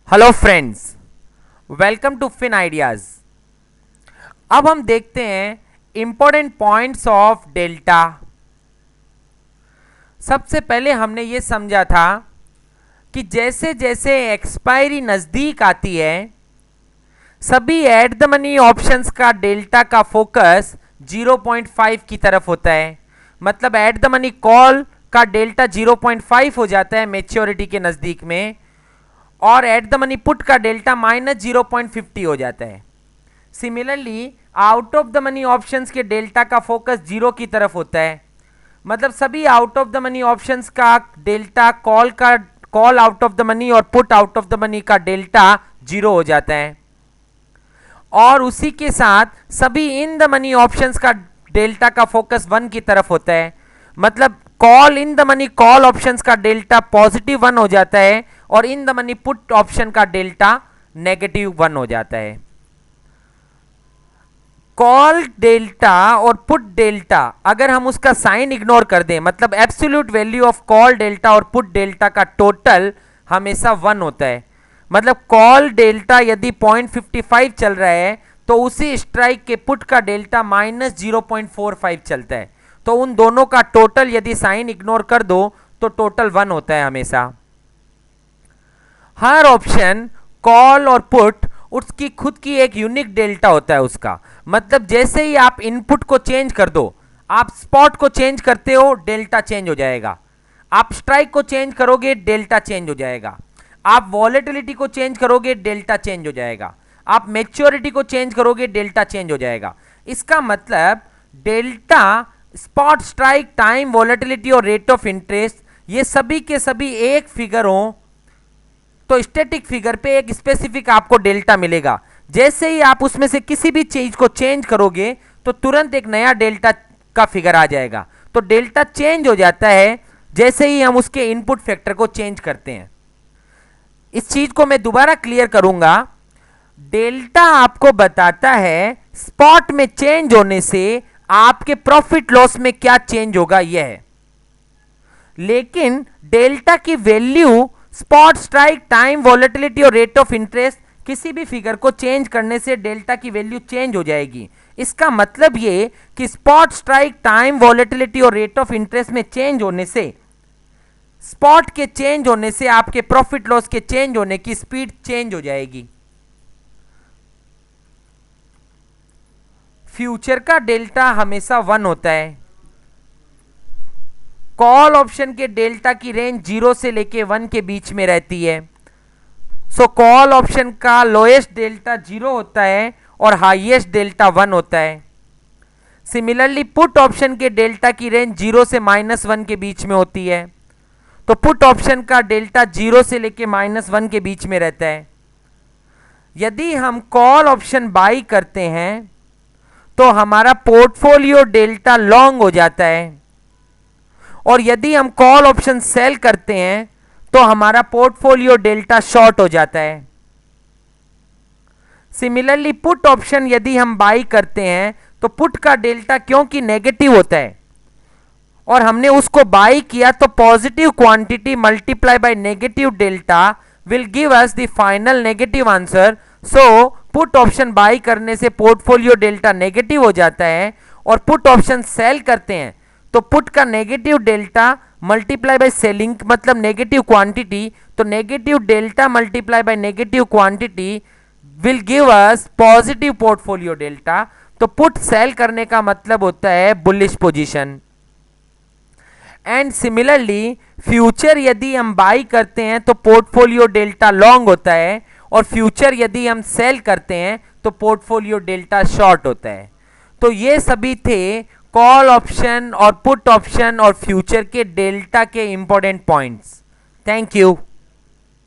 Hello friends, welcome to fin ideas. अब हम देखते हैं इंपॉर्टेंट पॉइंट्स ऑफ डेल्टा। सबसे पहले हमने ये समझा था कि जैसे जैसे एक्सपायरी नज़दीक आती है सभी एट द मनी ऑप्शंस का डेल्टा का फोकस 0.5 की तरफ होता है। मतलब एट द मनी कॉल का डेल्टा 0.5 हो जाता है मैच्योरिटी के नज़दीक में, और एट द मनी पुट का डेल्टा -0.50 हो जाता है। Similarly out of the money options के डेल्टा का फोकस 0 की तरफ होता है। मतलब सभी out of the money options का delta call out of the money और put out of the money का डेल्टा 0 हो जाता है। और उसी के साथ सभी इन द मनी ऑप्शंस का डेल्टा का फोकस 1 की तरफ होता है। मतलब call in the money call options का डेल्टा +1 हो जाता है और in the money put option का डेल्टा -1 हो जाता है। कॉल डेल्टा और पुट डेल्टा अगर हम उसका साइन इग्नोर कर दें, मतलब absolute value of call delta और पुट डेल्टा का टोटल हमेशा 1 होता है। मतलब कॉल डेल्टा यदि 0.55 चल रहा है तो उसी स्ट्राइक के पुट का डेल्टा -0.45 चलता है। तो उन दोनों का टोटल यदि साइन इग्नोर कर दो तो टोटल 1 होता है हमेशा। हर ऑप्शन कॉल और पुट उसकी खुद की एक यूनिक डेल्टा होता है उसका। मतलब जैसे ही आप इनपुट को चेंज कर दो, आप स्पॉट को चेंज करते हो डेल्टा चेंज हो जाएगा, आप स्ट्राइक को चेंज करोगे डेल्टा चेंज हो जाएगा, आप वॉलेटिलिटी को चेंज करोगे डेल्टा चेंज हो जाएगा, आप मैच्योरिटी को चेंज करोगे डेल्टा चेंज हो जाएगा। इसका मतलब delta, spot, strike, time, volatility और रेट ऑफ इंटरेस्ट ये सभी के सभी एक फिगर हो तो स्टैटिक फिगर पे एक स्पेसिफिक आपको डेल्टा मिलेगा। जैसे ही आप उसमें से किसी भी चीज को चेंज करोगे तो तुरंत एक नया डेल्टा का फिगर आ जाएगा। तो डेल्टा चेंज हो जाता है जैसे ही हम उसके इनपुट फैक्टर को चेंज करते हैं। इस चीज को मैं दोबारा क्लियर करूंगा। डेल्टा आपको बताता है स्पॉट में चेंज होने से आपके प्रॉफिट लॉस में क्या चेंज होगा यह, लेकिन डेल्टा की value spot, strike, time, volatility और रेट ऑफ इंटरेस्ट किसी भी फिगर को चेंज करने से डेल्टा की वैल्यू चेंज हो जाएगी। इसका मतलब ये कि स्पॉट, स्ट्राइक, टाइम, वॉलेटिलिटी और रेट ऑफ इंटरेस्ट में चेंज होने से, स्पॉट के चेंज होने से आपके प्रॉफिट लॉस के चेंज होने की स्पीड चेंज हो जाएगी। फ्यूचर का डेल्टा हमेशा 1 होता है। कॉल ऑप्शन के डेल्टा की रेंज 0 से लेके 1 के बीच में रहती है। सो कॉल ऑप्शन का लोएस्ट डेल्टा 0 होता है और हाईएस्ट डेल्टा 1 होता है। सिमिलरली पुट ऑप्शन के डेल्टा की रेंज 0 से -1 के बीच में होती है। तो पुट ऑप्शन का डेल्टा 0 से लेके -1 के बीच में रहता है। यदि हम कॉल ऑप्शन बाई करते हैं तो हमारा पोर्टफोलियो डेल्टा लॉन्ग हो जाता है, और यदि हम कॉल ऑप्शन सेल करते हैं तो हमारा पोर्टफोलियो डेल्टा शॉर्ट हो जाता है। सिमिलरली पुट ऑप्शन यदि हम बाई करते हैं तो पुट का डेल्टा क्योंकि नेगेटिव होता है और हमने उसको बाई किया तो positive quantity multiply by negative delta will give us the final negative answer. So put option by करने से पोर्टफोलियो डेल्टा नेगेटिव हो जाता है, और पुट ऑप्शन सेल करते हैं तो पुट का negative delta multiply by selling मतलब नेगेटिव क्वांटिटी, तो negative delta multiply by negative quantity will give us positive portfolio delta. तो पुट सेल करने का मतलब होता है bullish position. And similarly future यदि हम बाई करते हैं तो पोर्टफोलियो डेल्टा लॉन्ग होता है, और फ्यूचर यदि हम सेल करते हैं तो पोर्टफोलियो डेल्टा शॉर्ट होता है। तो ये सभी थे कॉल ऑप्शन और पुट ऑप्शन और फ्यूचर के डेल्टा के इंपॉर्टेंट पॉइंट्स। Thank you.